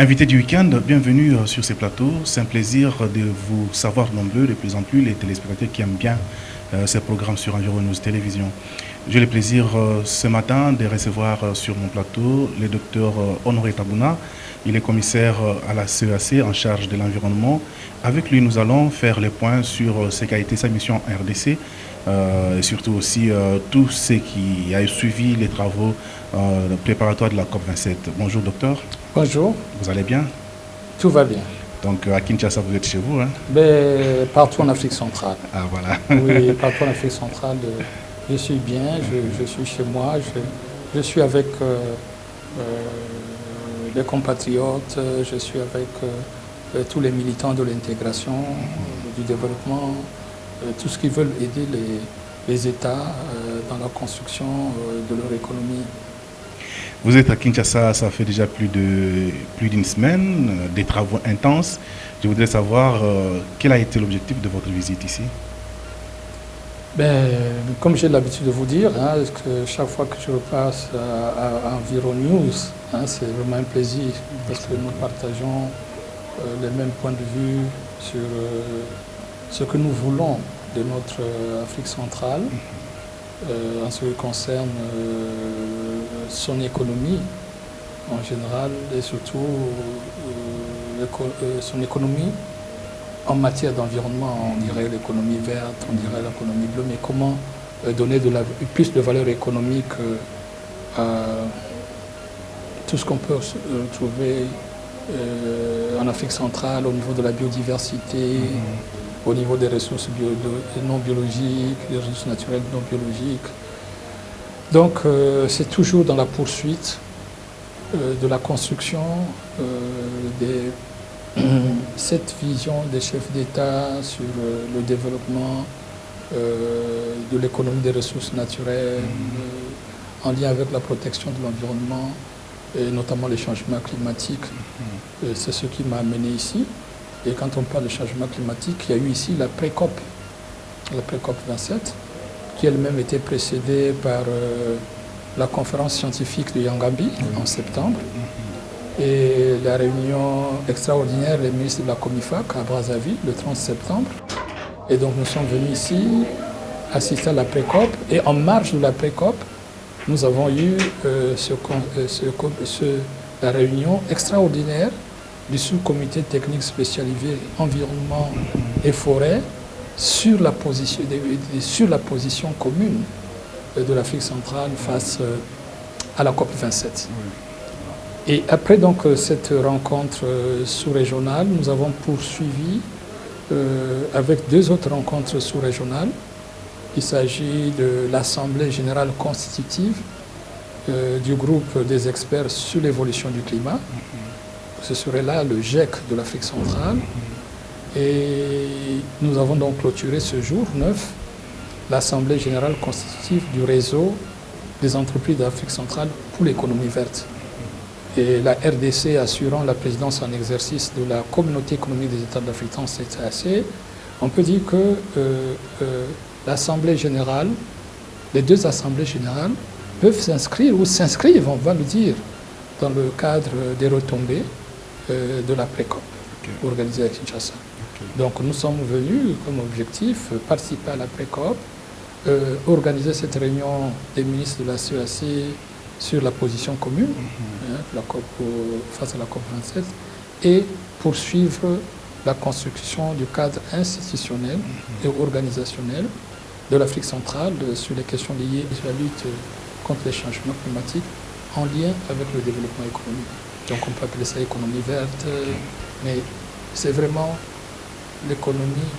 Invité du week-end, bienvenue sur ces plateaux. C'est un plaisir de vous savoir nombreux, de plus en plus les téléspectateurs qui aiment bien ces programmes sur Environ News Télévision. J'ai le plaisir ce matin de recevoir sur mon plateau le docteur Honoré Tabouna. Il est commissaire à la CEAC en charge de l'environnement. Avec lui, nous allons faire le point sur ce qu'a été sa mission en RDC et surtout aussi tout ce qui a suivi les travaux préparatoires de la COP27. Bonjour docteur. Bonjour. Vous allez bien? Tout va bien. Donc à Kinshasa, vous êtes chez vous, hein? Mais partout en Afrique centrale. Ah voilà. Oui, partout en Afrique centrale, je suis bien, je suis chez moi, je suis avec les compatriotes, je suis avec tous les militants de l'intégration, du développement, tous ceux qui veulent aider les États dans la construction de leur économie. Vous êtes à Kinshasa, ça fait déjà plus d'une semaine, des travaux intenses. Je voudrais savoir quel a été l'objectif de votre visite ici? Comme j'ai l'habitude de vous dire, que chaque fois que je repasse à Environ News, c'est vraiment un plaisir parce que nous partageons les mêmes points de vue sur ce que nous voulons de notre Afrique centrale. En ce qui concerne son économie en général et surtout son économie en matière d'environnement, on dirait l'économie verte, on dirait l'économie bleue, mais comment donner plus de valeur économique à tout ce qu'on peut trouver en Afrique centrale au niveau de la biodiversité, au niveau des ressources non biologiques, des ressources naturelles non biologiques. Donc c'est toujours dans la poursuite de la construction de cette vision des chefs d'État sur le développement de l'économie des ressources naturelles en lien avec la protection de l'environnement et notamment les changements climatiques. C'est ce qui m'a amené ici. Et quand on parle de changement climatique, il y a eu ici la pré-COP 27, qui elle-même était précédée par la conférence scientifique de Yangambi en septembre, et la réunion extraordinaire des ministres de la COMIFAC à Brazzaville le 30 septembre. Et donc nous sommes venus ici assister à la pré-COP, et en marge de la pré-COP, nous avons eu la réunion extraordinaire du sous-comité technique spécialisé environnement et forêt sur la position commune de l'Afrique centrale face à la COP27. Et après donc cette rencontre sous-régionale, nous avons poursuivi avec deux autres rencontres sous-régionales. Il s'agit de l'Assemblée générale constitutive du groupe des experts sur l'évolution du climat. Ce serait là le GIEC de l'Afrique centrale. Et nous avons donc clôturé ce jour 9 l'Assemblée générale constitutive du réseau des entreprises d'Afrique centrale pour l'économie verte. Et la RDC assurant la présidence en exercice de la communauté économique des États d'Afrique centrale, CEAC, on peut dire que l'Assemblée générale, les deux assemblées générales peuvent s'inscrire ou s'inscrivent, on va le dire, dans le cadre des retombées de la pré-COP organisée à Kinshasa. Donc nous sommes venus comme objectif participer à la pré-COP, organiser cette réunion des ministres de la CEAC sur la position commune face à la COP27 et poursuivre la construction du cadre institutionnel et organisationnel de l'Afrique centrale sur les questions liées à la lutte contre les changements climatiques en lien avec le développement économique. Donc on peut appeler ça économie verte, mais c'est vraiment l'économie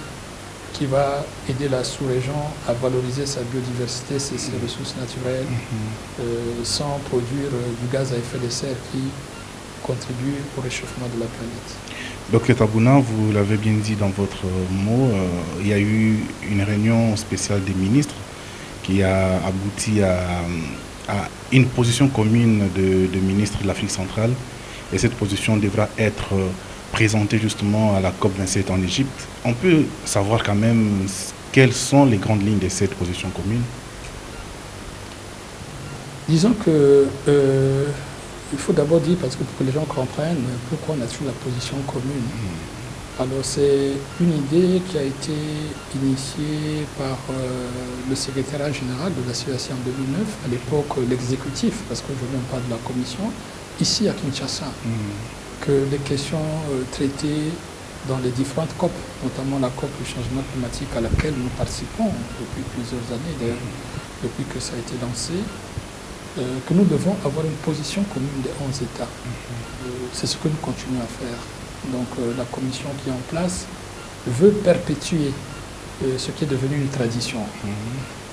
qui va aider la sous-région à valoriser sa biodiversité, ses ressources naturelles, sans produire du gaz à effet de serre qui contribue au réchauffement de la planète. Docteur Tabouna, vous l'avez bien dit dans votre mot, il y a eu une réunion spéciale des ministres qui a abouti à une position commune de ministres de l'Afrique centrale. Et cette position devra être présentée justement à la COP27 en Égypte. On peut savoir quand même quelles sont les grandes lignes de cette position commune? Disons que il faut d'abord dire, parce que pour que les gens comprennent, pourquoi on a choisi la position commune. Alors c'est une idée qui a été initiée par le secrétariat général de la CEAC en 2009, à l'époque l'exécutif, parce qu'aujourd'hui on parle de la commission, ici à Kinshasa, que les questions traitées dans les différentes COP, notamment la COP du changement climatique à laquelle nous participons depuis plusieurs années, d'ailleurs, depuis que ça a été lancé, que nous devons avoir une position commune des 11 États. C'est ce que nous continuons à faire. Donc la commission qui est en place veut perpétuer ce qui est devenu une tradition.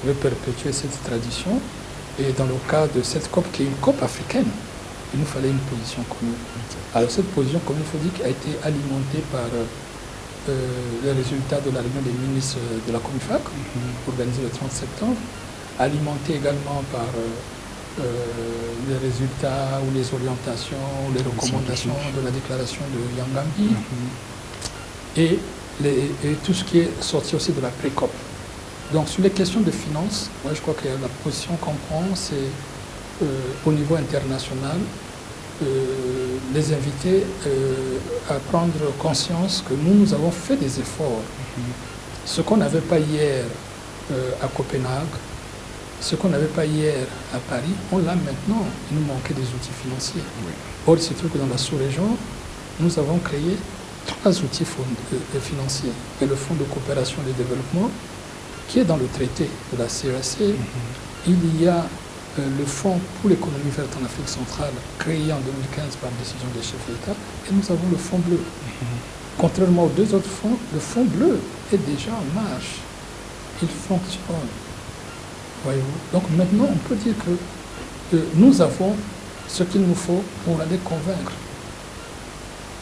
Veut perpétuer cette tradition. Et dans le cas de cette COP, qui est une COP africaine, il nous fallait une position commune. Alors cette position commune, il faut dire qu'elle a été alimentée par les résultats de la réunion des ministres de la COMIFAC, organisée le 30 septembre, alimentée également par les résultats ou les orientations ou les recommandations de la déclaration de Yangambi et tout ce qui est sorti aussi de la pré-COP. Donc sur les questions de finances, moi je crois que la position qu'on prend, c'est au niveau international, les inviter à prendre conscience que nous avons fait des efforts. Ce qu'on n'avait pas hier à Copenhague, ce qu'on n'avait pas hier à Paris, on l'a maintenant. Il nous manquait des outils financiers. Or, il se trouve que dans la sous-région, nous avons créé 3 outils financiers. Et le Fonds de coopération et de développement, qui est dans le traité de la CEAC. Il y a le Fonds pour l'économie verte en Afrique centrale, créé en 2015 par décision des chefs d'État, et nous avons le Fonds bleu. Contrairement aux 2 autres fonds, le Fonds bleu est déjà en marche. Il fonctionne. Voyez-vous. Donc maintenant, on peut dire que nous avons ce qu'il nous faut pour aller convaincre.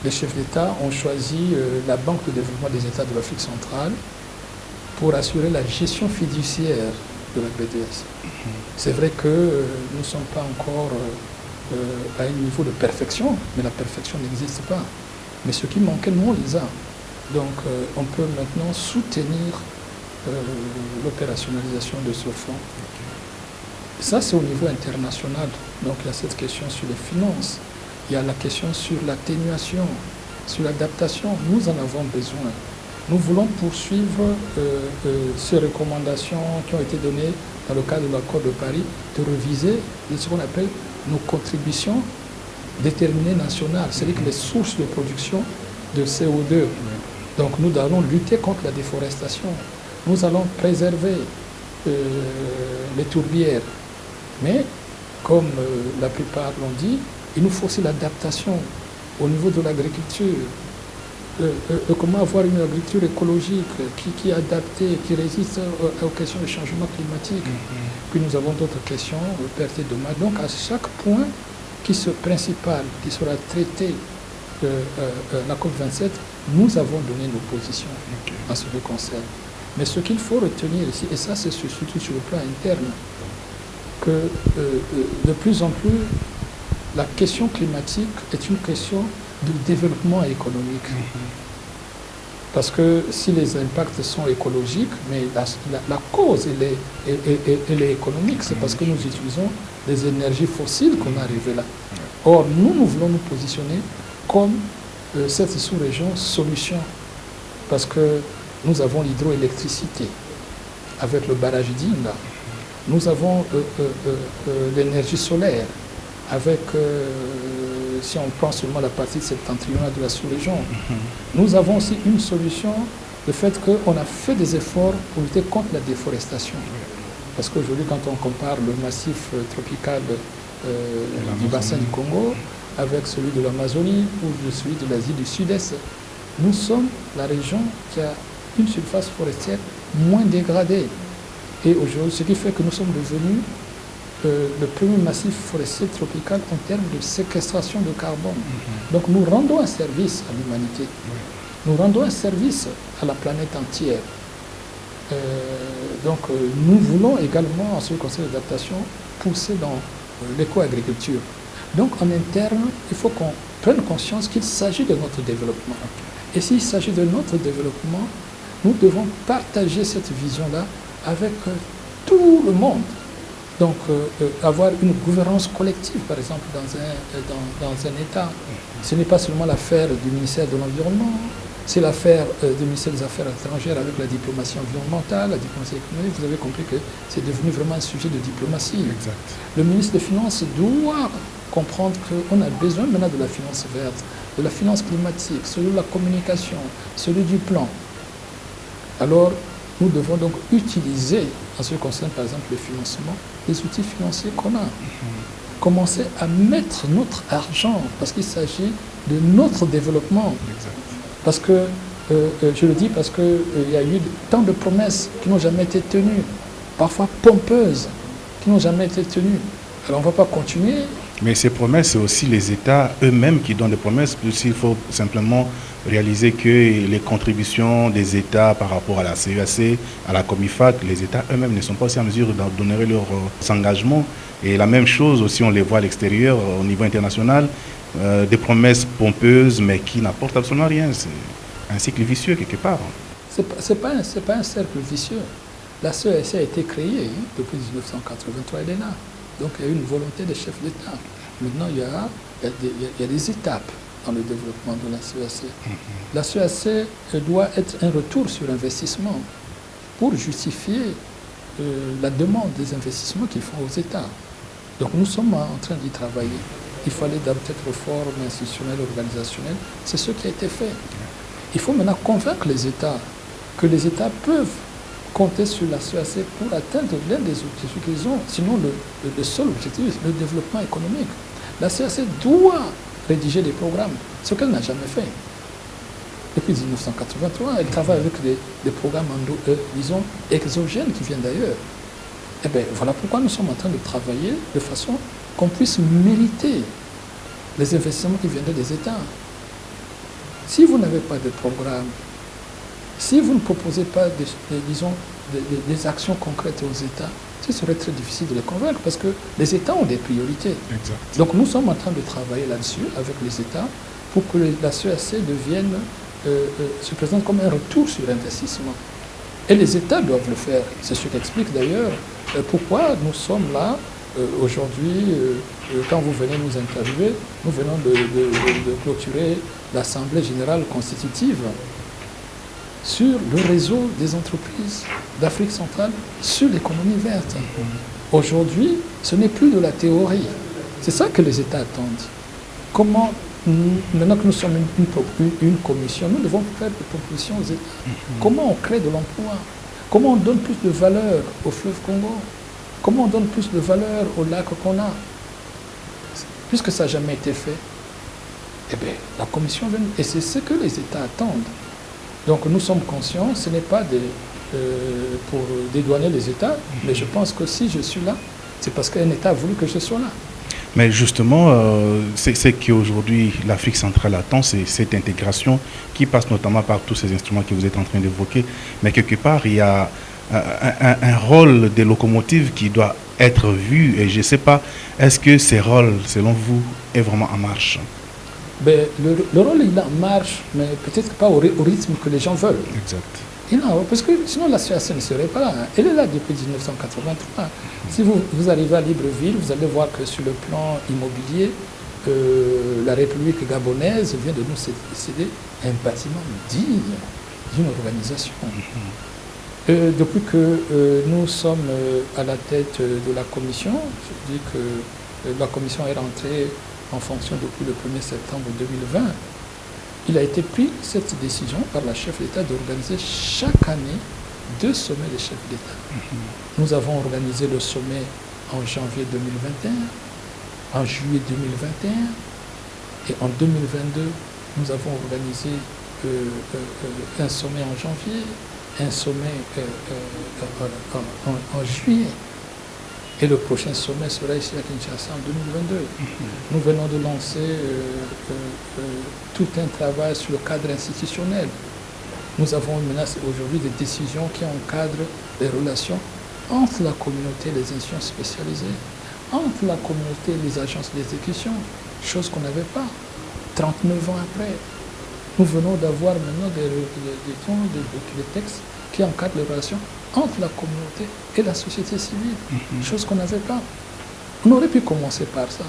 Les chefs d'État ont choisi la Banque de développement des États de l'Afrique centrale pour assurer la gestion fiduciaire de la BDS. C'est vrai que nous ne sommes pas encore à un niveau de perfection, mais la perfection n'existe pas. Mais ce qui manquait, nous, on les a. Donc on peut maintenant soutenir l'opérationnalisation de ce fonds. Ça, c'est au niveau international. Donc il y a cette question sur les finances, il y a la question sur l'atténuation, sur l'adaptation. Nous en avons besoin. Nous voulons poursuivre ces recommandations qui ont été données dans le cadre de l'accord de Paris, de reviser ce qu'on appelle nos contributions déterminées nationales, c'est-à-dire que les sources de production de CO2. Donc nous allons lutter contre la déforestation. Nous allons préserver les tourbières. Mais, comme la plupart l'ont dit, il nous faut aussi l'adaptation au niveau de l'agriculture. Comment avoir une agriculture écologique qui est adaptée, qui résiste aux questions du changement climatique. Puis nous avons d'autres questions, perte et dommages. Donc à chaque point principal qui sera traité la COP27, nous avons donné nos positions en ce qui concerne. Mais ce qu'il faut retenir ici, et ça c'est surtout sur le plan interne, que de plus en plus, la question climatique est une question de développement économique. Parce que si les impacts sont écologiques, mais la cause elle est économique, c'est parce que nous utilisons des énergies fossiles qu'on est arrivé là. Or, nous voulons nous positionner comme cette sous-région solution, parce que nous avons l'hydroélectricité avec le barrage d'Inga. Nous avons l'énergie solaire avec, si on prend seulement la partie septentrionale de la sous-région. Nous avons aussi une solution, le fait qu'on a fait des efforts pour lutter contre la déforestation. Parce qu'aujourd'hui, quand on compare le massif tropical du bassin du Congo avec celui de l'Amazonie ou celui de l'Asie du Sud-Est, nous sommes la région qui a une surface forestière moins dégradée. Et aujourd'hui, ce qui fait que nous sommes devenus le premier massif forestier tropical en termes de séquestration de carbone. Donc nous rendons un service à l'humanité. Nous rendons un service à la planète entière. Donc nous voulons également, en ce qui concerne l'adaptation, pousser dans l'éco-agriculture. Donc en interne, il faut qu'on prenne conscience qu'il s'agit de notre développement. Et s'il s'agit de notre développement, nous devons partager cette vision-là avec tout le monde. Donc, avoir une gouvernance collective, par exemple, dans un État, ce n'est pas seulement l'affaire du ministère de l'Environnement, c'est l'affaire du ministère des Affaires étrangères avec la diplomatie environnementale, la diplomatie économique. Vous avez compris que c'est devenu vraiment un sujet de diplomatie. Exact. Le ministre des Finances doit comprendre qu'on a besoin maintenant de la finance verte, de la finance climatique, celui de la communication, celui du plan. Alors, nous devons donc utiliser, en ce qui concerne par exemple le financement, les outils financiers qu'on a. Commencer à mettre notre argent, parce qu'il s'agit de notre développement. Exact. Parce que, je le dis parce qu'il y a eu tant de promesses qui n'ont jamais été tenues, parfois pompeuses, qui n'ont jamais été tenues. Alors on ne va pas continuer. Mais ces promesses, c'est aussi les États eux-mêmes qui donnent des promesses. Il faut simplement réaliser que les contributions des États par rapport à la CEAC, à la Comifac, les États eux-mêmes ne sont pas aussi en mesure d'honorer leurs engagements. Et la même chose aussi, on les voit à l'extérieur, au niveau international, des promesses pompeuses, mais qui n'apportent absolument rien. C'est un cycle vicieux quelque part. C'est pas un cercle vicieux. La CEAC a été créée depuis 1983, elle est là. Donc il y a une volonté des chefs d'État. Maintenant, il y a des étapes dans le développement de la CEAC. La CEAC doit être un retour sur investissement pour justifier la demande des investissements qu'ils font aux États. Donc nous sommes en train d'y travailler. Il fallait peut-être réforme institutionnelle, organisationnelle. C'est ce qui a été fait. Il faut maintenant convaincre les États que les États peuvent compter sur la CEAC pour atteindre l'un des objectifs qu'ils ont, sinon le seul objectif, le développement économique. La CEAC doit rédiger des programmes, ce qu'elle n'a jamais fait. Depuis 1983, elle travaille avec des programmes, disons, exogènes qui viennent d'ailleurs. Eh bien, voilà pourquoi nous sommes en train de travailler de façon qu'on puisse mériter les investissements qui viendraient des États. Si vous n'avez pas de programme, si vous ne proposez pas des actions concrètes aux États, ce serait très difficile de les convaincre parce que les États ont des priorités. Exact. Donc nous sommes en train de travailler là-dessus avec les États pour que la CEAC devienne, se présente comme un retour sur investissement. Et les États doivent le faire. C'est ce qui explique d'ailleurs pourquoi nous sommes là aujourd'hui. Quand vous venez nous interviewer, nous venons de clôturer l'Assemblée générale constitutive sur le réseau des entreprises d'Afrique centrale sur l'économie verte. Aujourd'hui, ce n'est plus de la théorie. C'est ça que les États attendent. Comment, maintenant que nous sommes une commission, nous devons faire des propositions aux États. Comment on crée de l'emploi? Comment on donne plus de valeur au fleuve Congo? Comment on donne plus de valeur au lac qu'on a? Puisque ça n'a jamais été fait, eh bien, la commission vient, et c'est ce que les États attendent. Donc nous sommes conscients, ce n'est pas pour dédouaner les États, mais je pense que si je suis là, c'est parce qu'un État a voulu que je sois là. Mais justement, c'est qu'aujourd'hui l'Afrique centrale attend, c'est cette intégration qui passe notamment par tous ces instruments que vous êtes en train d'évoquer. Mais quelque part, il y a un rôle des locomotives qui doit être vu. Et je ne sais pas, est-ce que ces rôles, selon vous, est vraiment en marche? Ben, le rôle, il est en marche, mais peut-être pas au rythme que les gens veulent. Exact. Parce que sinon la situation ne serait pas là. Elle est là depuis 1983. Si vous arrivez à Libreville, vous allez voir que sur le plan immobilier, la République gabonaise vient de nous céder un bâtiment digne d'une organisation. Depuis que nous sommes à la tête de la commission, je dis que la commission est rentrée en fonction depuis le 1er septembre 2020, il a été pris cette décision par la chef d'État d'organiser chaque année 2 sommets des chefs d'État. Nous avons organisé le sommet en janvier 2021, en juillet 2021, et en 2022, nous avons organisé un sommet en janvier, un sommet en juillet. Et le prochain sommet sera ici à Kinshasa en 2022. Nous venons de lancer tout un travail sur le cadre institutionnel. Nous avons maintenant aujourd'hui des décisions qui encadrent les relations entre la communauté et les institutions spécialisées, entre la communauté et les agences d'exécution, chose qu'on n'avait pas 39 ans après. Nous venons d'avoir maintenant des textes qui encadrent les relations entre la communauté et la société civile, chose qu'on n'avait pas. On aurait pu commencer par ça.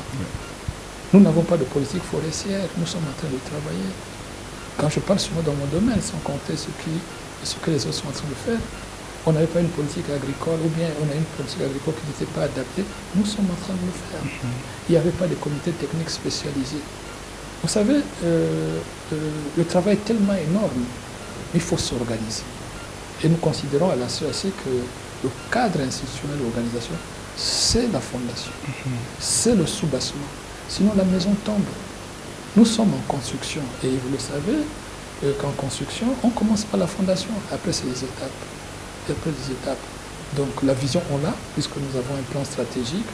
Nous n'avons pas de politique forestière, nous sommes en train de travailler. Quand je parle seulement dans mon domaine, sans compter ce que les autres sont en train de faire, on n'avait pas une politique agricole, ou bien on a une politique agricole qui n'était pas adaptée, nous sommes en train de le faire. Il n'y avait pas de comités techniques spécialisés. Vous savez, le travail est tellement énorme, il faut s'organiser. Et nous considérons à la CAC que le cadre institutionnel de l'organisation, c'est la fondation, c'est le soubassement. Sinon la maison tombe. Nous sommes en construction et vous le savez, qu'en construction, on commence par la fondation, après c'est les étapes. Et après les étapes. Donc la vision on l'a, puisque nous avons un plan stratégique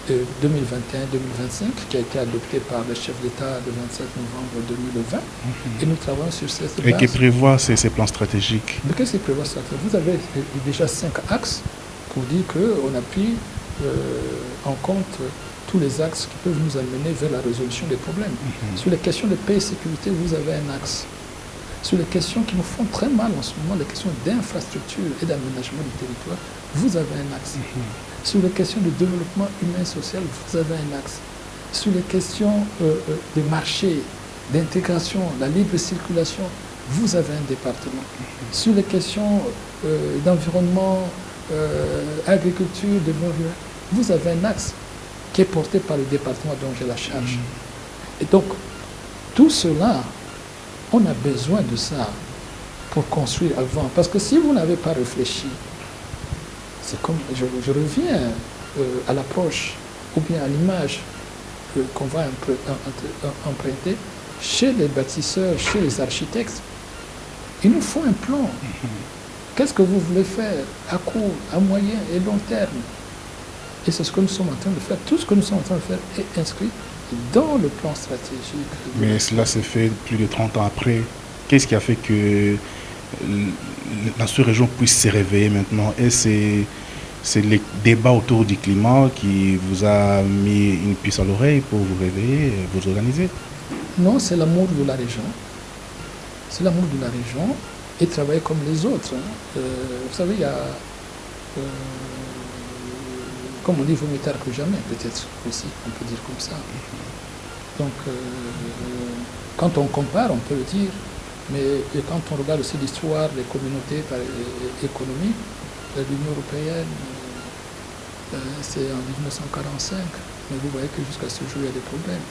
2021-2025 qui a été adopté par le chef d'État le 27 novembre 2020 et nous travaillons sur cette base. Et qui prévoit ces plans stratégiques? Mais qu'est-ce qui prévoit ça? Vous avez déjà 5 axes pour dire qu'on a pris en compte tous les axes qui peuvent nous amener vers la résolution des problèmes. Sur les questions de paix et sécurité, vous avez un axe. Sur les questions qui nous font très mal en ce moment, les questions d'infrastructure et d'aménagement du territoire, vous avez un axe. Sur les questions de développement humain et social, vous avez un axe. Sur les questions de marché, d'intégration, la libre circulation, vous avez un département. Sur les questions d'environnement, agriculture, développement, vous avez un axe qui est porté par le département dont j'ai la charge. Et donc, tout cela, on a besoin de ça pour construire avant. Parce que si vous n'avez pas réfléchi, c'est comme, je reviens à l'approche ou bien à l'image qu'on va emprunter chez les bâtisseurs, chez les architectes. Il nous faut un plan. Qu'est-ce que vous voulez faire à court, à moyen et long terme? Et c'est ce que nous sommes en train de faire. Tout ce que nous sommes en train de faire est inscrit dans le plan stratégique. Mais cela s'est fait plus de 30 ans après. Qu'est-ce qui a fait que la sous-région puisse se réveiller maintenant? Et c'est les débats autour du climat qui vous a mis une puce à l'oreille pour vous réveiller, vous organiser? Non, c'est l'amour de la région. C'est l'amour de la région et travailler comme les autres. Vous savez, il y a... comme on dit, il vaut mieux tard que jamais, peut-être aussi, on peut dire comme ça. Donc, quand on compare, on peut le dire, mais quand on regarde aussi l'histoire des communautés économiques, l'Union européenne, c'est en 1945, mais vous voyez que jusqu'à ce jour, il y a des problèmes.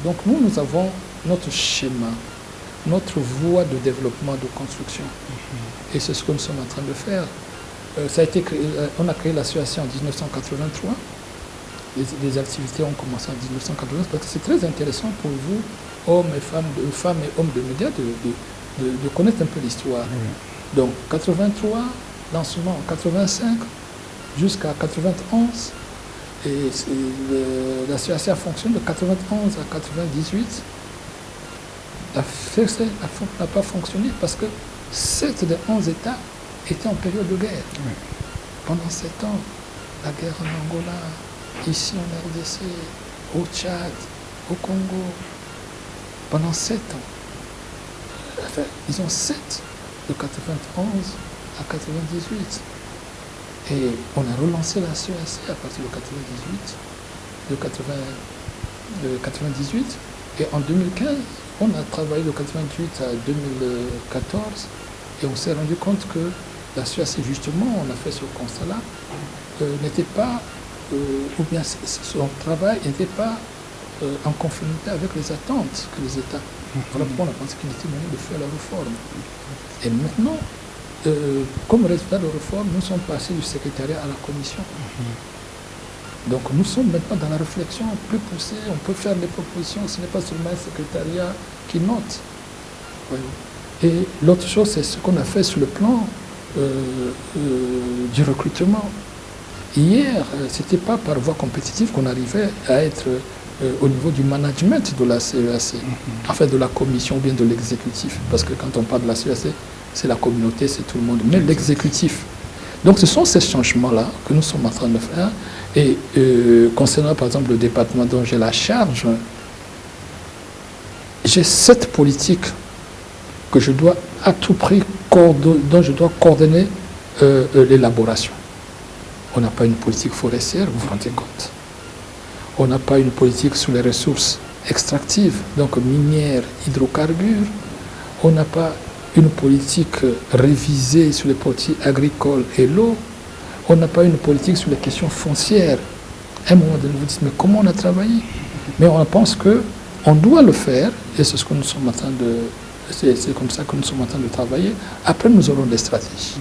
Donc, nous avons notre schéma, notre voie de développement, de construction, et c'est ce que nous sommes en train de faire. Ça a été créé, on a créé l'association en 1983. Les activités ont commencé en 1983 parce que c'est très intéressant pour vous, femmes et hommes de médias, de connaître un peu l'histoire. Donc 83, lancement en 85 jusqu'à 91. Et l'association fonctionne de 91 à 98. n'a pas fonctionné parce que 7 des 11 États étaient en période de guerre. Pendant 7 ans, la guerre en Angola, ici en RDC, au Tchad, au Congo, pendant 7 ans. Enfin, ils ont 7 de 91 à 98. Et on a relancé la CAC à partir de 98. Et en 2015, on a travaillé de 98 à 2014 et on s'est rendu compte que la CAC, justement, on a fait ce constat-là, n'était pas, ou bien son travail n'était pas en conformité avec les attentes que les États. Voilà pourquoi on a pensé qu'il était moyen de faire la réforme. Et maintenant, comme résultat de la réforme, nous sommes passés du secrétariat à la commission. Donc nous sommes maintenant dans la réflexion plus poussée, on peut faire des propositions, ce n'est pas seulement un secrétariat qui note. Et l'autre chose, c'est ce qu'on a fait sur le plan du recrutement. Hier, ce n'était pas par voie compétitive qu'on arrivait à être au niveau du management de la CEAC, enfin de la commission ou bien de l'exécutif, parce que quand on parle de la CEAC, c'est la communauté, c'est tout le monde, mais l'exécutif. Donc ce sont ces changements-là que nous sommes en train de faire. Et concernant par exemple le département dont j'ai la charge, j'ai 7 politiques que je dois à tout prix dont je dois coordonner l'élaboration. On n'a pas une politique forestière, vous vous rendez compte. On n'a pas une politique sur les ressources extractives, donc minières, hydrocarbures. On n'a pas une politique révisée sur les politiques agricoles et l'eau. On n'a pas une politique sur les questions foncières. À un moment donné, vous dites, mais comment on a travaillé? Mais on pense qu'on doit le faire, et c'est ce que nous sommes en train de... C'est comme ça que nous sommes en train de travailler. Après, nous aurons des stratégies.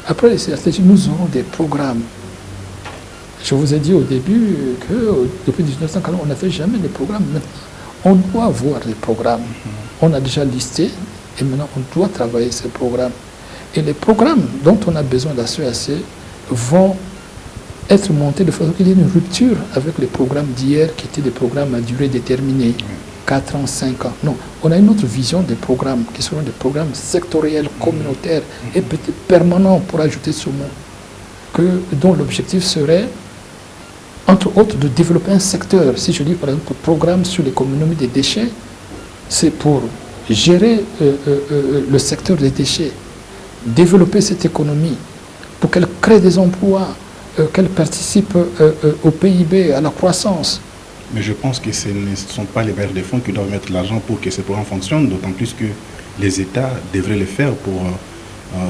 Après les stratégies, nous aurons des programmes. Je vous ai dit au début que depuis 1940, on n'avait jamais de programmes. Maintenant, on doit avoir des programmes. On a déjà listé, et maintenant, on doit travailler ces programmes. Et les programmes dont on a besoin de la CEAC vont être montés de façon qu'il y ait une rupture avec les programmes d'hier, qui étaient des programmes à durée déterminée. 4 ans, 5 ans. Non, on a une autre vision des programmes qui seront des programmes sectoriels, communautaires et peut-être permanents, pour ajouter ce mot, dont l'objectif serait, entre autres, de développer un secteur. Si je dis par exemple programme sur l'économie des déchets, c'est pour gérer le secteur des déchets, développer cette économie, pour qu'elle crée des emplois, qu'elle participe au PIB, à la croissance. Mais je pense que ce ne sont pas les bailleurs de fonds qui doivent mettre l'argent pour que ce programme fonctionne, d'autant plus que les États devraient le faire pour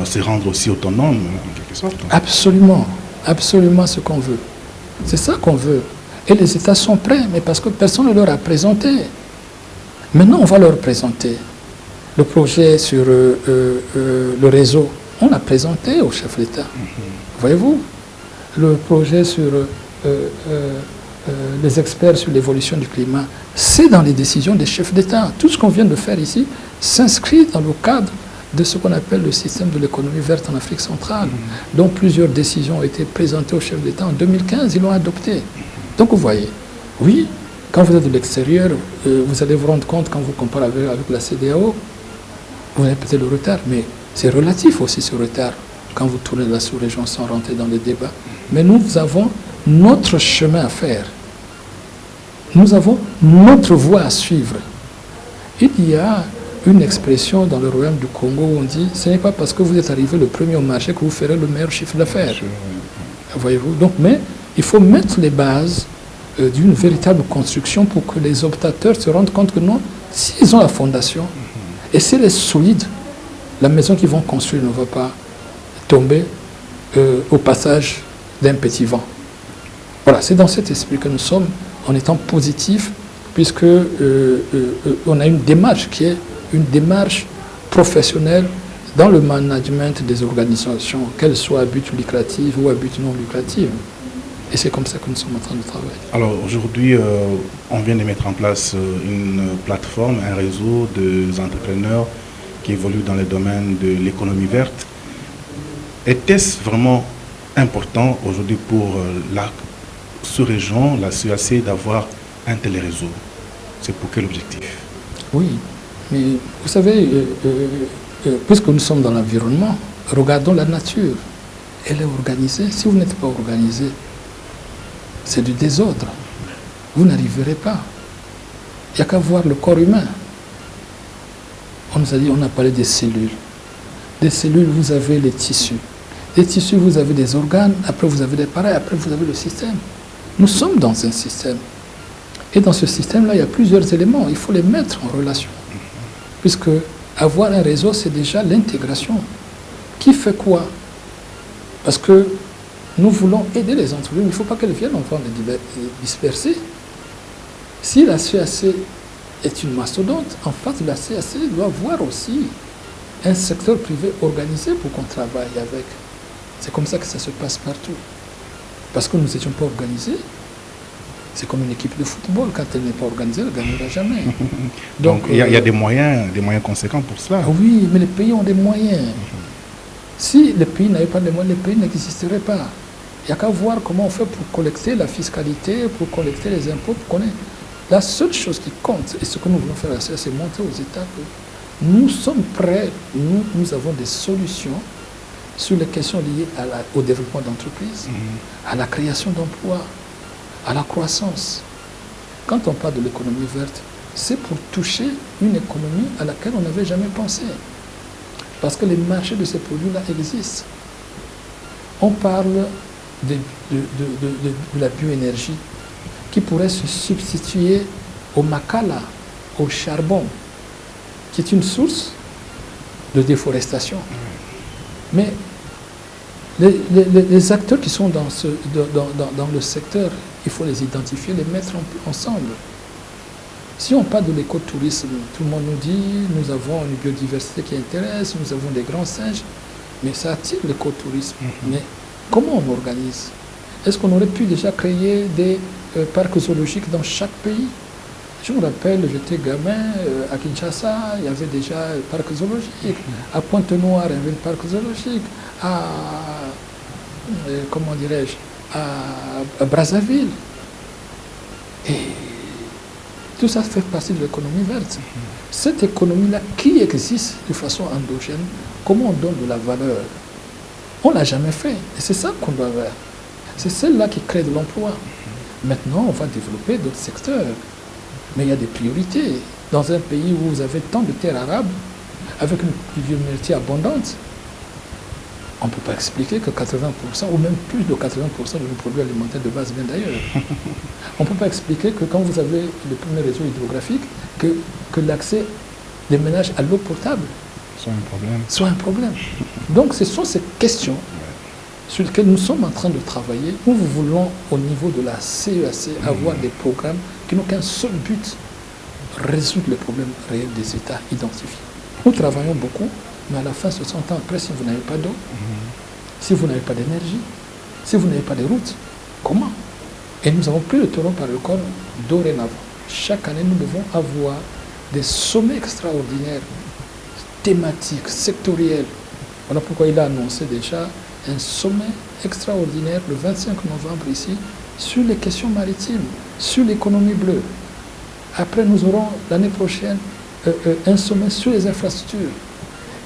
se rendre aussi autonomes, en quelque sorte. Absolument, absolument ce qu'on veut. C'est ça qu'on veut. Et les États sont prêts, mais parce que personne ne leur a présenté. Maintenant, on va leur présenter le projet sur le réseau. On l'a présenté au chef d'État. Voyez-vous, le projet sur... les experts sur l'évolution du climat, c'est dans les décisions des chefs d'État. Tout ce qu'on vient de faire ici s'inscrit dans le cadre de ce qu'on appelle le système de l'économie verte en Afrique centrale, dont plusieurs décisions ont été présentées aux chefs d'État en 2015, ils l'ont adopté. Donc vous voyez, oui, quand vous êtes de l'extérieur, vous allez vous rendre compte, quand vous comparez avec la CEDEAO, vous avez peut-être le retard, mais c'est relatif aussi ce retard, quand vous tournez de la sous-région sans rentrer dans les débats. Mais nous avons notre chemin à faire. Nous avons notre voie à suivre. Il y a une expression dans le royaume du Congo où on dit « ce n'est pas parce que vous êtes arrivé le premier au marché que vous ferez le meilleur chiffre d'affaires ». Voyez-vous. Donc, mais il faut mettre les bases d'une véritable construction pour que les optateurs se rendent compte que non, s'ils ont la fondation, et si elle est solide, la maison qu'ils vont construire ne va pas tomber au passage d'un petit vent. Voilà, c'est dans cet esprit que nous sommes, en étant positifs, puisque on a une démarche qui est une démarche professionnelle dans le management des organisations, qu'elles soient à but lucratif ou à but non lucratif. Et c'est comme ça que nous sommes en train de travailler. Alors aujourd'hui, on vient de mettre en place une plateforme, un réseau d'entrepreneurs qui évoluent dans le domaine de l'économie verte. Était-ce vraiment important aujourd'hui pour la sous-région, la CEAC, d'avoir un tel réseau? C'est pour quel objectif? Oui, mais vous savez, puisque nous sommes dans l'environnement, regardons la nature. Elle est organisée. Si vous n'êtes pas organisé, c'est du désordre. Vous n'arriverez pas. Il n'y a qu'à voir le corps humain. On nous a dit, on a parlé des cellules. Des cellules, vous avez les tissus. Des tissus, vous avez des organes. Après, vous avez des pareils. Après, vous avez le système. Nous sommes dans un système. Et dans ce système-là, il y a plusieurs éléments. Il faut les mettre en relation. Puisque avoir un réseau, c'est déjà l'intégration. Qui fait quoi? Parce que nous voulons aider les entreprises, mais il ne faut pas qu'elles viennent encore les disperser. Si la CEAC est une mastodonte, en face de la CEAC, il doit avoir aussi un secteur privé organisé pour qu'on travaille avec. C'est comme ça que ça se passe partout. Parce que nous n'étions pas organisés. C'est comme une équipe de football, quand elle n'est pas organisée, elle ne gagnera jamais. Donc il y a des moyens conséquents pour cela. Oui, mais les pays ont des moyens. Si les pays n'avaient pas de moyens, les pays n'existeraient pas. Il n'y a qu'à voir comment on fait pour collecter la fiscalité, pour collecter les impôts, pour connaître. La seule chose qui compte, et ce que nous voulons faire, c'est montrer aux États que nous sommes prêts, nous avons des solutions sur les questions liées au développement d'entreprises, à la création d'emplois, à la croissance. Quand on parle de l'économie verte, c'est pour toucher une économie à laquelle on n'avait jamais pensé. Parce que les marchés de ces produits-là existent. On parle de la bioénergie qui pourrait se substituer au makala, au charbon, qui est une source de déforestation. Mais les acteurs qui sont dans le secteur, il faut les identifier, les mettre ensemble. Si on parle de l'écotourisme, tout le monde nous dit nous avons une biodiversité qui intéresse, nous avons des grands singes, mais ça attire l'écotourisme. Mais comment on organise? Est-ce qu'on aurait pu déjà créer des parcs zoologiques dans chaque pays? Je me rappelle, j'étais gamin, à Kinshasa, il y avait déjà un parc zoologique. À Pointe-Noire, il y avait un parc zoologique. Comment dirais-je, à Brazzaville. Et tout ça fait partie de l'économie verte. Cette économie-là qui existe de façon endogène, comment on donne de la valeur? On ne l'a jamais fait. Et c'est ça qu'on doit faire. C'est celle-là qui crée de l'emploi. Maintenant, on va développer d'autres secteurs. Mais il y a des priorités. Dans un pays où vous avez tant de terres arables, avec une pluviométrie abondante, on ne peut pas expliquer que 80% ou même plus de 80% de nos produits alimentaires de base viennent d'ailleurs. On ne peut pas expliquer que quand vous avez le premier réseau hydrographique, que l'accès des ménages à l'eau potable soit un problème. Donc ce sont ces questions sur lesquelles nous sommes en train de travailler, où nous voulons au niveau de la CEAC avoir des programmes qui n'ont qu'un seul but, résoudre les problèmes réels des États identifiés. Nous travaillons beaucoup, mais à la fin, 60 ans après, si vous n'avez pas d'eau, si vous n'avez pas d'énergie, si vous n'avez pas de route, comment? Et nous avons pris le taureau par le corps dorénavant. Chaque année, nous devons avoir des sommets extraordinaires, thématiques, sectoriels. Voilà pourquoi il a annoncé déjà un sommet extraordinaire le 25 novembre ici sur les questions maritimes, sur l'économie bleue. Après, nous aurons l'année prochaine un sommet sur les infrastructures.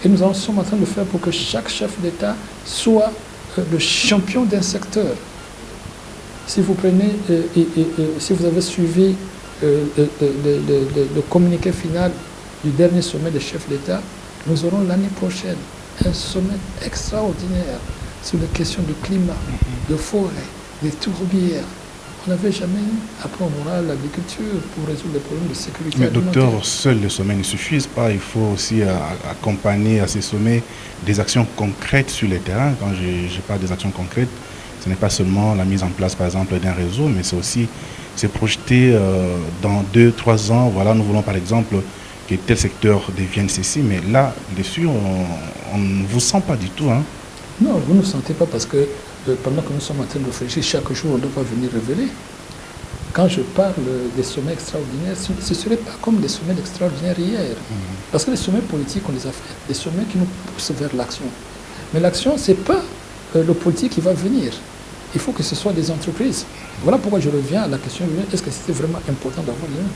Et nous sommes en train de faire pour que chaque chef d'État soit le champion d'un secteur. Si vous prenez, si vous avez suivi le communiqué final du dernier sommet des chefs d'État, nous aurons l'année prochaine un sommet extraordinaire sur les questions de climat, de forêt, des tourbières. On n'avait jamais eu. Après, on aura l'agriculture pour résoudre les problèmes de sécurité alimentaire. Mais docteur, seuls les sommets ne suffisent pas. Il faut aussi accompagner à ces sommets des actions concrètes sur les terrains. Quand je parle des actions concrètes, ce n'est pas seulement la mise en place, par exemple, d'un réseau, mais c'est aussi se projeter dans 2-3 ans. Voilà, nous voulons, par exemple, que tel secteur devienne ceci. Mais là, dessus, on ne vous sent pas du tout. Hein. Non, vous ne sentez pas parce que pendant que nous sommes en train de réfléchir, chaque jour, on ne doit pas venir révéler. Quand je parle des sommets extraordinaires, ce ne serait pas comme des sommets extraordinaires hier. Parce que les sommets politiques, on les a fait. Des sommets qui nous poussent vers l'action. Mais l'action, ce n'est pas le politique qui va venir. Il faut que ce soit des entreprises. Voilà pourquoi je reviens à la question, est-ce que c'était vraiment important d'avoir les uns?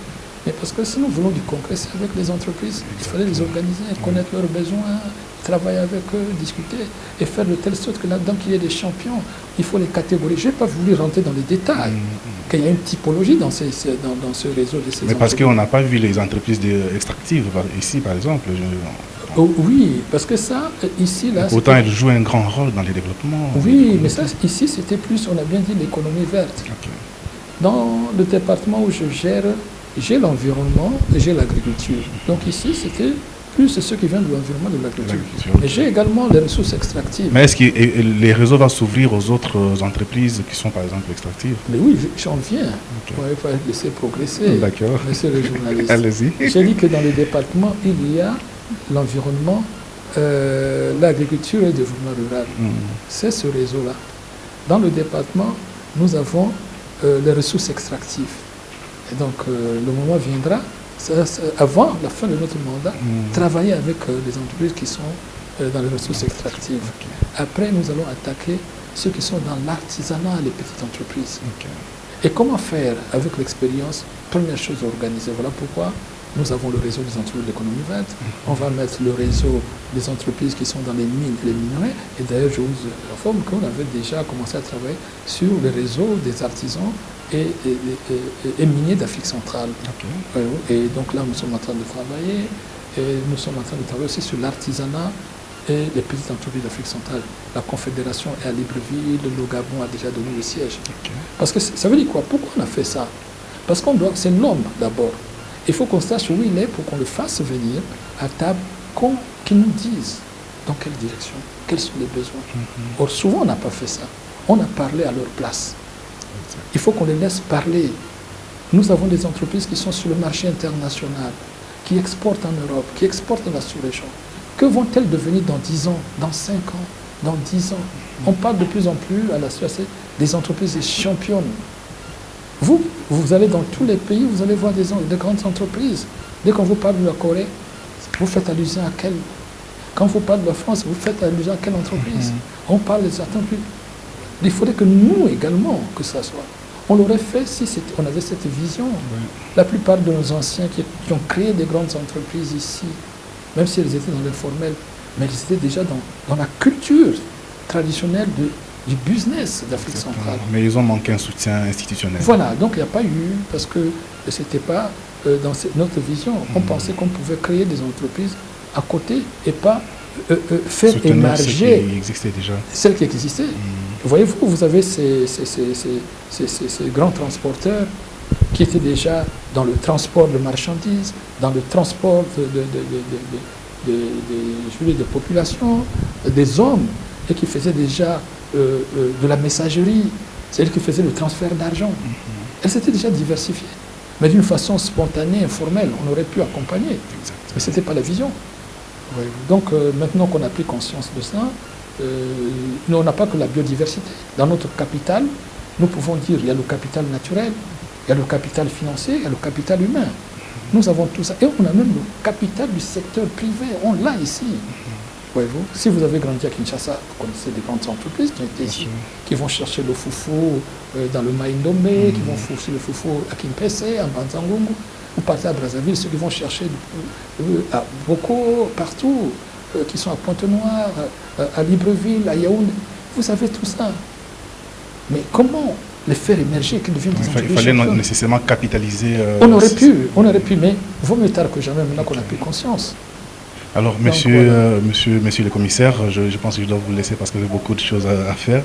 Mais parce que si nous voulons du concret, c'est avec les entreprises. Il fallait les organiser, connaître leurs besoins, travailler avec eux, discuter et faire de telle sorte que là-dedans qu'il y ait des champions, il faut les catégoriser. Je n'ai pas voulu rentrer dans les détails, qu'il y a une typologie dans ce réseau de ces Mais parce qu'on n'a pas vu les entreprises extractives ici, par exemple. Oui, parce que ça, ici, là... Pourtant, elles jouent un grand rôle dans les développements. Oui, mais ça, ici, c'était plus, on a bien dit, l'économie verte. Okay. Dans le département où je gère, j'ai l'environnement et j'ai l'agriculture. Donc ici, c'était plus ceux qui viennent de l'environnement de l'agriculture. Mais j'ai également les ressources extractives. Mais est-ce que les réseaux vont s'ouvrir aux autres entreprises qui sont par exemple extractives? Mais oui, j'en viens. Okay. Il faut laisser progresser. D'accord. Monsieur le journaliste. Allez-y. J'ai dit que dans le département, il y a l'environnement, l'agriculture et le développement rural. C'est ce réseau-là. Dans le département, nous avons les ressources extractives. Et donc, le moment viendra, avant la fin de notre mandat, travailler avec les entreprises qui sont dans les ressources extractives. Après, nous allons attaquer ceux qui sont dans l'artisanat, les petites entreprises. Et comment faire avec l'expérience? Première chose, organiser. Voilà pourquoi nous avons le réseau des entreprises de l'économie verte. On va mettre le réseau des entreprises qui sont dans les mines et les minerais. Et d'ailleurs, je vous informe qu'on avait déjà commencé à travailler sur le réseau des artisans et miniers d'Afrique centrale. Et donc là, nous sommes en train de travailler. Et nous sommes en train de travailler aussi sur l'artisanat et les petites entreprises d'Afrique centrale. La Confédération est à Libreville, le Gabon a déjà donné le siège. Parce que ça veut dire quoi? Pourquoi on a fait ça? Parce c'est l'homme d'abord. Il faut qu'on sache où il est pour qu'on le fasse venir à table, qu'il nous dise dans quelle direction, quels sont les besoins. Or, souvent, on n'a pas fait ça. On a parlé à leur place. Il faut qu'on les laisse parler. Nous avons des entreprises qui sont sur le marché international, qui exportent en Europe, qui exportent dans la sous-région. Que vont-elles devenir dans 10 ans, dans 5 ans, dans 10 ans? On parle de plus en plus à la CAC des entreprises championnes. Vous allez dans tous les pays, vous allez voir des grandes entreprises. Dès qu'on vous parle de la Corée, vous faites allusion à quelle? Quand vous parlez de la France, vous faites allusion à quelle entreprise? On parle des entreprises. Il faudrait que nous également, que ça soit. On l'aurait fait si on avait cette vision. La plupart de nos anciens qui ont créé des grandes entreprises ici, même si elles étaient dans l'informel, mais elles étaient déjà dans la culture traditionnelle du business d'Afrique centrale. Mais ils ont manqué un soutien institutionnel. Voilà, donc il n'y a pas eu, parce que ce n'était pas dans notre vision. On pensait qu'on pouvait créer des entreprises à côté et pas faire soutenir émerger celles qui existaient. Celles qui existaient. Voyez-vous, vous avez ces grands transporteurs qui étaient déjà dans le transport de marchandises, dans le transport de population, des hommes, et qui faisaient déjà de la messagerie, c'est-à-dire qui faisaient le transfert d'argent. Elles s'étaient déjà diversifiées, mais d'une façon spontanée, informelle. On aurait pu accompagner, mais ce n'était pas la vision. Donc maintenant qu'on a pris conscience de ça, nous, on n'a pas que la biodiversité. Dans notre capital, nous pouvons dire il y a le capital naturel, il y a le capital financier, il y a le capital humain. Nous avons tout ça. Et on a même le capital du secteur privé. On l'a ici. Voyez-vous, si vous avez grandi à Kinshasa, vous connaissez des grandes entreprises qui ont été ici, qui vont chercher le foufou dans le Maïndomé, qui vont chercher le foufou à Kimpese, à Banzangungu. Vous partez à Brazzaville, ceux qui vont chercher à Boko, partout, qui sont à Pointe-Noire, à Libreville, à Yaoundé. Vous savez tout ça. Mais comment les faire émerger, qu'ils deviennent des entreprises? Il fallait nécessairement capitaliser. On aurait pu, mais vaut mieux tard que jamais, maintenant qu'on a pris conscience. Alors, monsieur le commissaire, je pense que je dois vous laisser parce que j'ai beaucoup de choses à faire.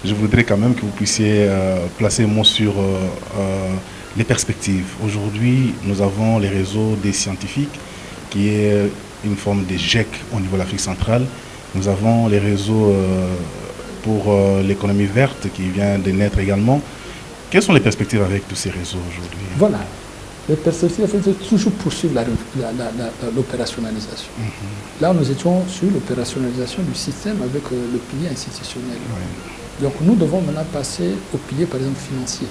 Je voudrais quand même que vous puissiez placer un mot sur les perspectives. Aujourd'hui, nous avons les réseaux des scientifiques, qui est une forme de GEC au niveau de l'Afrique centrale. Nous avons les réseaux pour l'économie verte qui vient de naître également. Quelles sont les perspectives avec tous ces réseaux aujourd'hui? Voilà. Les perspectives, c'est toujours poursuivre l'opérationnalisation. Là, nous étions sur l'opérationnalisation du système avec le pilier institutionnel. Donc, nous devons maintenant passer au pilier, par exemple, financier.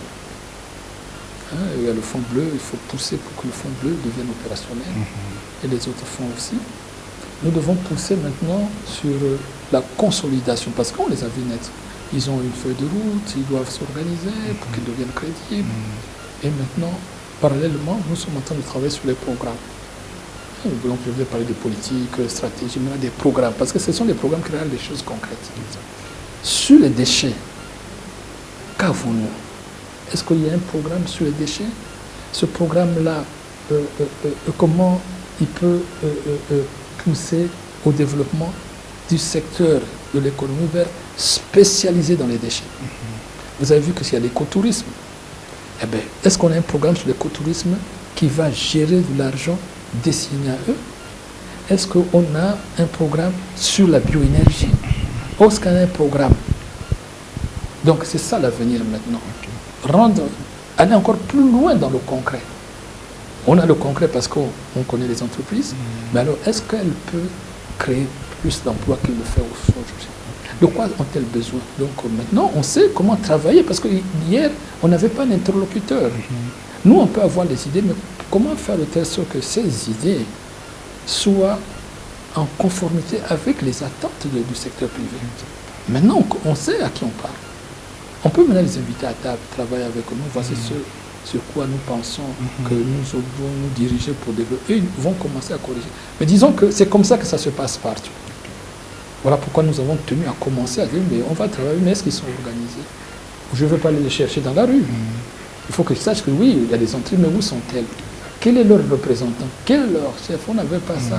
Il y a le fonds bleu, il faut pousser pour que le fonds bleu devienne opérationnel, et les autres fonds aussi. Nous devons pousser maintenant sur la consolidation, parce qu'on les a vus naître. Ils ont une feuille de route, ils doivent s'organiser pour qu'ils deviennent crédibles. Et maintenant, parallèlement, nous sommes en train de travailler sur les programmes. Donc, je vais parler de politique, stratégie, mais des programmes, parce que ce sont des programmes qui réalisent des choses concrètes. Sur les déchets, qu'avons-nous? Est-ce qu'il y a un programme sur les déchets? Ce programme-là, comment il peut pousser au développement du secteur de l'économie verte spécialisé dans les déchets? Vous avez vu que s'il y a l'écotourisme, eh bien, est-ce qu'on a un programme sur l'écotourisme qui va gérer de l'argent destiné à eux? Est-ce qu'on a un programme sur la bioénergie? Est-ce qu'on a un programme? Donc c'est ça l'avenir maintenant. Aller encore plus loin dans le concret. On a le concret parce qu'on connaît les entreprises, mais alors est-ce qu'elles peuvent créer plus d'emplois qu'elles le font aujourd'hui? De quoi ont-elles besoin? Donc maintenant, on sait comment travailler, parce que hier, on n'avait pas d'interlocuteur. Nous, on peut avoir des idées, mais comment faire de telle sorte que ces idées soient en conformité avec les attentes du secteur privé? Maintenant, on sait à qui on parle. On peut maintenant les inviter à table, travailler avec nous, voici ce sur quoi nous pensons que nous devons nous diriger pour développer. Ils vont commencer à corriger. Mais disons que c'est comme ça que ça se passe partout. Voilà pourquoi nous avons tenu à commencer à dire, mais on va travailler, mais est-ce qu'ils sont organisés? Je ne veux pas aller les chercher dans la rue. Il faut qu'ils sachent que oui, il y a des entreprises, mais où sont-elles? Quel est leur représentant? Quel est leur chef? On n'avait pas ça.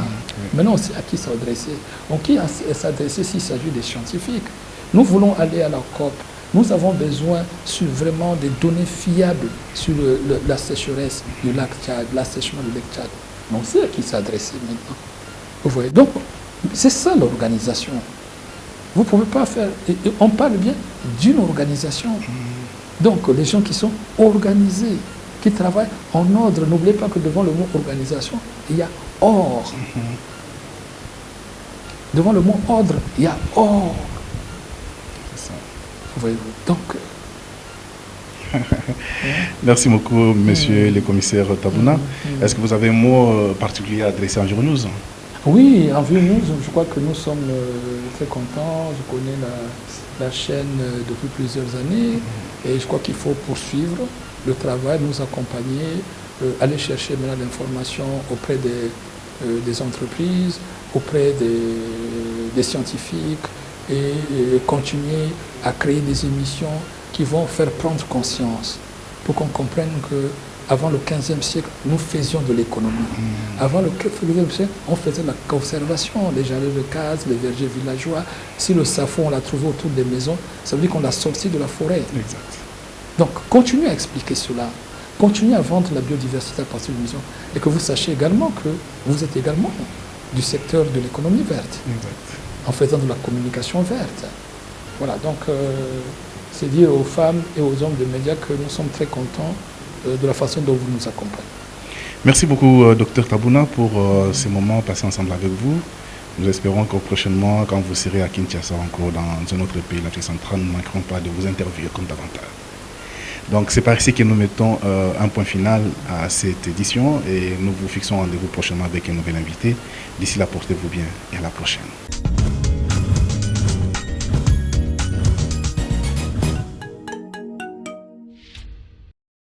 Maintenant, on sait à qui s'adresser. Donc, qui s'adresser s'il s'agit des scientifiques? Nous voulons aller à la COP. Nous avons besoin sur vraiment des données fiables sur la sécheresse du lac Tchad, l'assèchement du lac Tchad. On sait à qui s'adresser maintenant. Vous voyez? Donc, c'est ça l'organisation. Vous ne pouvez pas faire... on parle bien d'une organisation. Donc, les gens qui sont organisés, qui travaillent en ordre. N'oubliez pas que devant le mot organisation, il y a ordre. Devant le mot ordre, il y a ordre. C'est ça. Vous voyez, donc... Merci beaucoup, monsieur le commissaire Tabouna. Est-ce que vous avez un mot particulier à adresser à Environews? Oui, Environews, je crois que nous sommes très contents. Je connais la chaîne depuis plusieurs années et je crois qu'il faut poursuivre le travail, nous accompagner, aller chercher maintenant l'information auprès des entreprises, auprès des scientifiques et continuer à créer des émissions qui vont faire prendre conscience pour qu'on comprenne que avant le 15e siècle, nous faisions de l'économie. Avant le 15e siècle, on faisait la conservation, les jardins de cases, les vergers villageois. Si le safo, on l'a trouvé autour des maisons, ça veut dire qu'on l'a sorti de la forêt. Exact. Donc, continuez à expliquer cela. Continuez à vendre la biodiversité à partir de maisons. Et que vous sachiez également que vous êtes également du secteur de l'économie verte. Exact. En faisant de la communication verte. Voilà, donc c'est dire aux femmes et aux hommes des médias que nous sommes très contents de la façon dont vous nous accompagnez. Merci beaucoup, Dr Tabouna, pour ces moments passés ensemble avec vous. Nous espérons que prochainement, quand vous serez à Kinshasa, encore dans un autre pays, l'Afrique centrale, nous ne manquerons pas de vous interviewer comme davantage. Donc c'est par ici que nous mettons un point final à cette édition et nous vous fixons rendez-vous prochainement avec un nouvel invité. D'ici là, portez-vous bien et à la prochaine.